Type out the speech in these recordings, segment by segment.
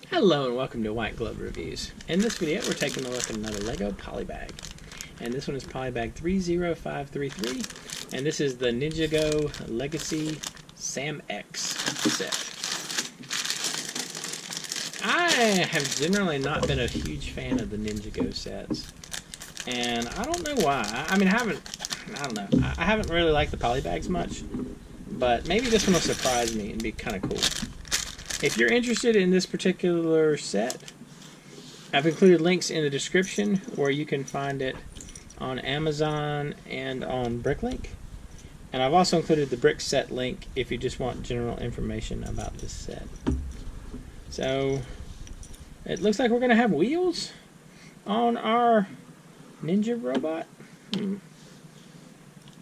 Hello and welcome to White Glove Reviews. In this video we're taking a look at another LEGO Polybag. And this one is Polybag 30533. And this is the Ninjago Legacy Sam X set. I have generally not been a huge fan of the Ninjago sets. And I don't know why. I don't know. I haven't really liked the Polybags much. But maybe this one will surprise me and be kind of cool. If you're interested in this particular set, I've included links in the description where you can find it on Amazon and on Bricklink. And I've also included the brick set link if you just want general information about this set. So, it looks like we're going to have wheels on our Ninja robot.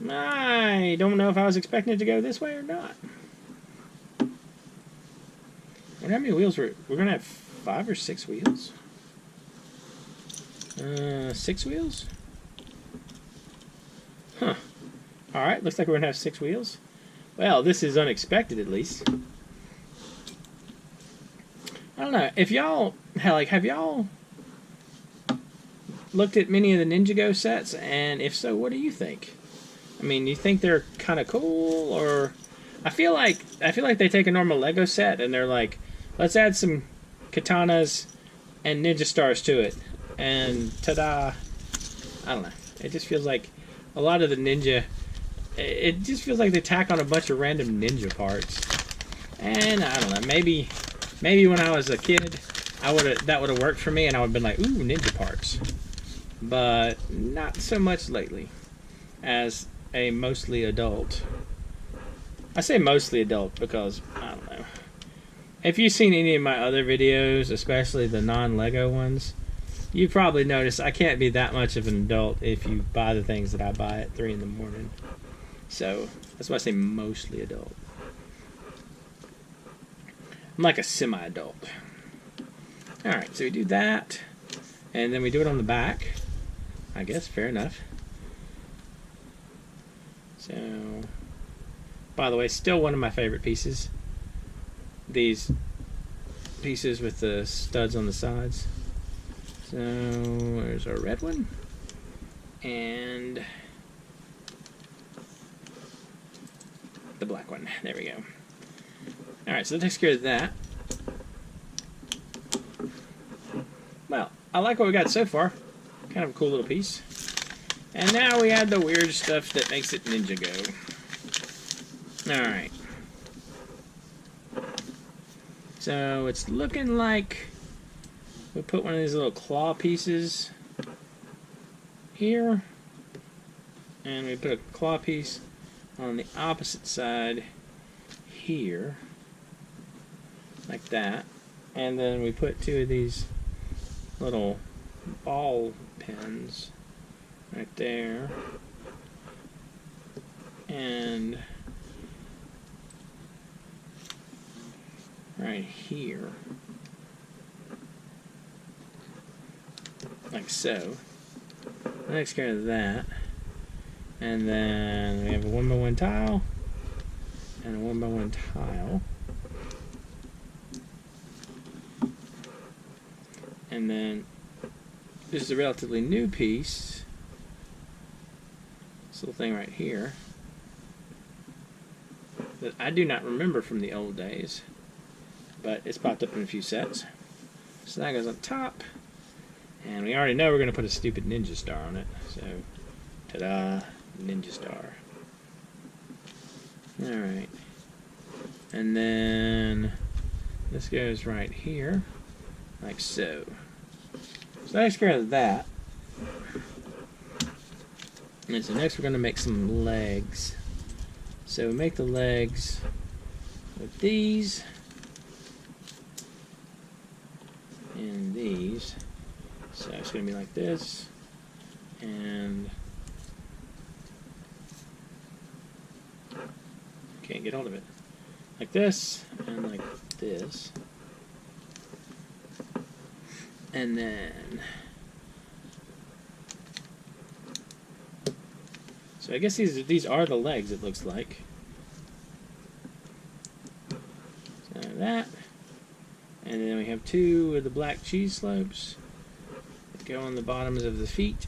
I don't know if I was expecting it to go this way or not. I wonder how many wheels we're going to have. 5 or 6 wheels? 6 wheels? Huh. Alright, looks like we're going to have 6 wheels. Well, this is unexpected at least. I don't know. If y'all, have y'all looked at many of the Ninjago sets? And if so, what do you think? I mean, you think they're kind of cool, or... I feel like they take a normal Lego set and they're like, let's add some katanas and ninja stars to it, and ta-da! I don't know. It just feels like a lot of the ninja. It just feels like they tack on a bunch of random ninja parts, and I don't know. Maybe when I was a kid, that would have worked for me, and I would have been like, ooh, ninja parts. But not so much lately, as a mostly adult. I say mostly adult because I don't know. If you've seen any of my other videos, especially the non-Lego ones, you probably noticed I can't be that much of an adult if you buy the things that I buy at 3 in the morning. So, that's why I say mostly adult. I'm like a semi-adult. Alright, so we do that, and then we do it on the back. I guess, fair enough. So, by the way, still one of my favorite pieces. These pieces with the studs on the sides. So there's our red one, and the black one. There we go. Alright, so that takes care of that. Well, I like what we got so far. Kind of a cool little piece. And now we add the weird stuff that makes it Ninjago. Alright. So it's looking like we put one of these little claw pieces here, and we put a claw piece on the opposite side here, like that, and then we put 2 of these little ball pins right there, and right here, like so. That takes care of that. And then we have a 1x1 tile and a 1x1 tile. And then this is a relatively new piece. This little thing right here that I do not remember from the old days, but it's popped up in a few sets. So that goes on top. And we already know we're going to put a stupid ninja star on it. So, ta-da, ninja star. Alright. And then this goes right here, like so. So that takes care of that. And so next we're going to make some legs. So we make the legs with these. And these. So it's going to be like this, and can't get hold of it. Like this, and like this. And then, so I guess these are the legs, it looks like. So that. And then we have 2 with the black cheese slopes that go on the bottoms of the feet.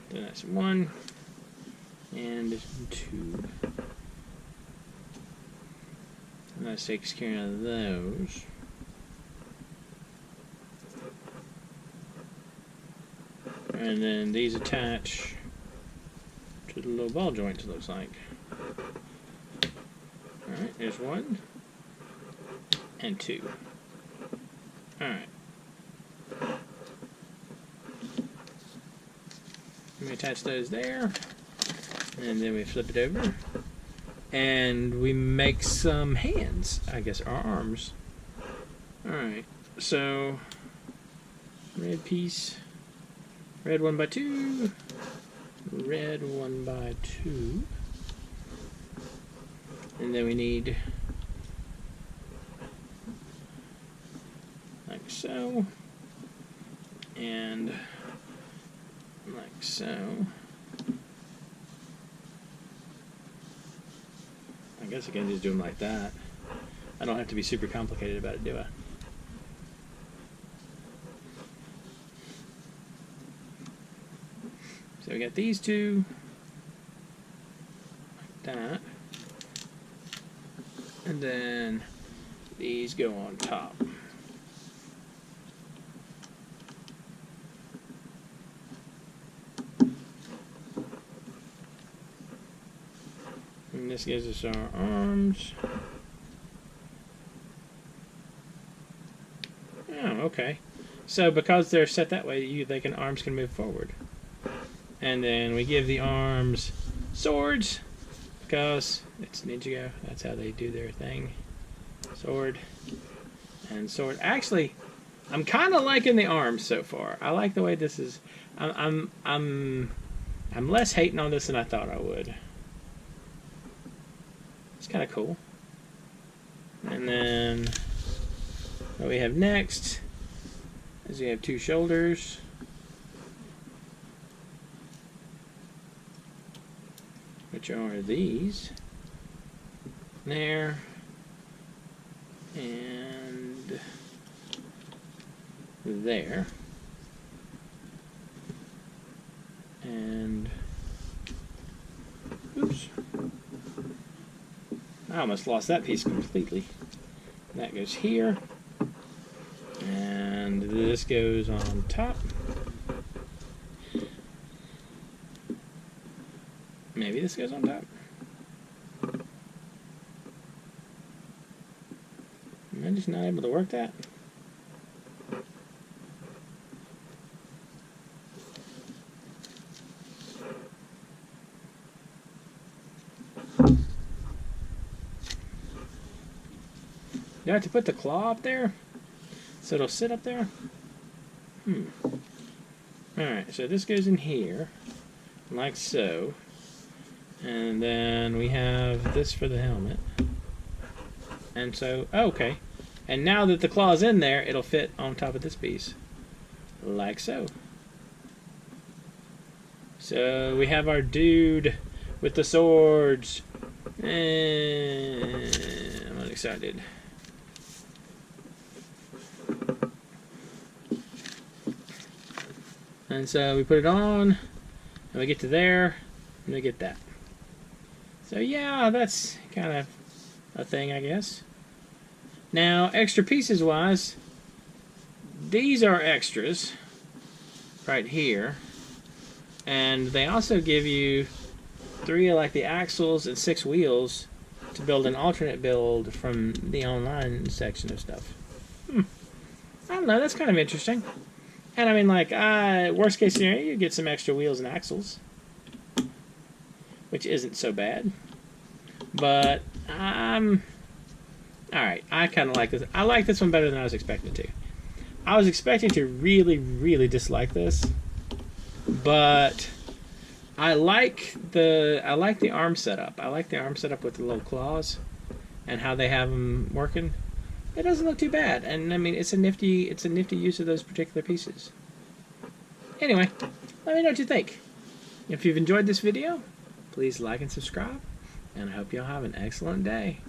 Then that's 1 and 2. And that takes care of those. And then these attach to the little ball joints, it looks like. Alright, there's 1 and 2. Alright. We attach those there. And then we flip it over. And we make some hands, I guess, or arms. Alright, so red piece. Red 1 by 2. Red 1 by 2. And then we need like so. And like so. I guess I can just do them like that. I don't have to be super complicated about it, do I? So we got these two, like that, and then these go on top. And this gives us our arms. Oh, okay. So because they're set that way, arms can move forward. And then we give the arms swords, because it's Ninjago. That's how they do their thing. Sword and sword. Actually, I'm kind of liking the arms so far. I like the way this is. I'm less hating on this than I thought I would. It's kind of cool. And then what we have next is we have 2 shoulders. Which are these. There. And there. And oops. I almost lost that piece completely. That goes here. And this goes on top. Maybe this goes on top. Am I just not able to work that? Do I have to put the claw up there? So it'll sit up there? Alright, so this goes in here, like so. And then we have this for the helmet. And so, oh, okay. And now that the claw's in there, it'll fit on top of this piece. Like so. So we have our dude with the swords. And I'm excited. And so we put it on, and we get to there, and we get that. So yeah, that's kind of a thing, I guess. Now, extra pieces wise, these are extras right here. And they also give you 3 like the axles and 6 wheels to build an alternate build from the online section of stuff. I don't know, that's kind of interesting. And I mean, like, worst case scenario, you get some extra wheels and axles, which isn't so bad. But alright, I kind of like this. I like this one better than I was expecting to. I was expecting to really, really dislike this, but I like the arm setup. I like the arm setup with the little claws and how they have them working. It doesn't look too bad, and I mean it's a nifty use of those particular pieces. Anyway, let me know what you think. If you've enjoyed this video, please like and subscribe, and I hope y'all have an excellent day.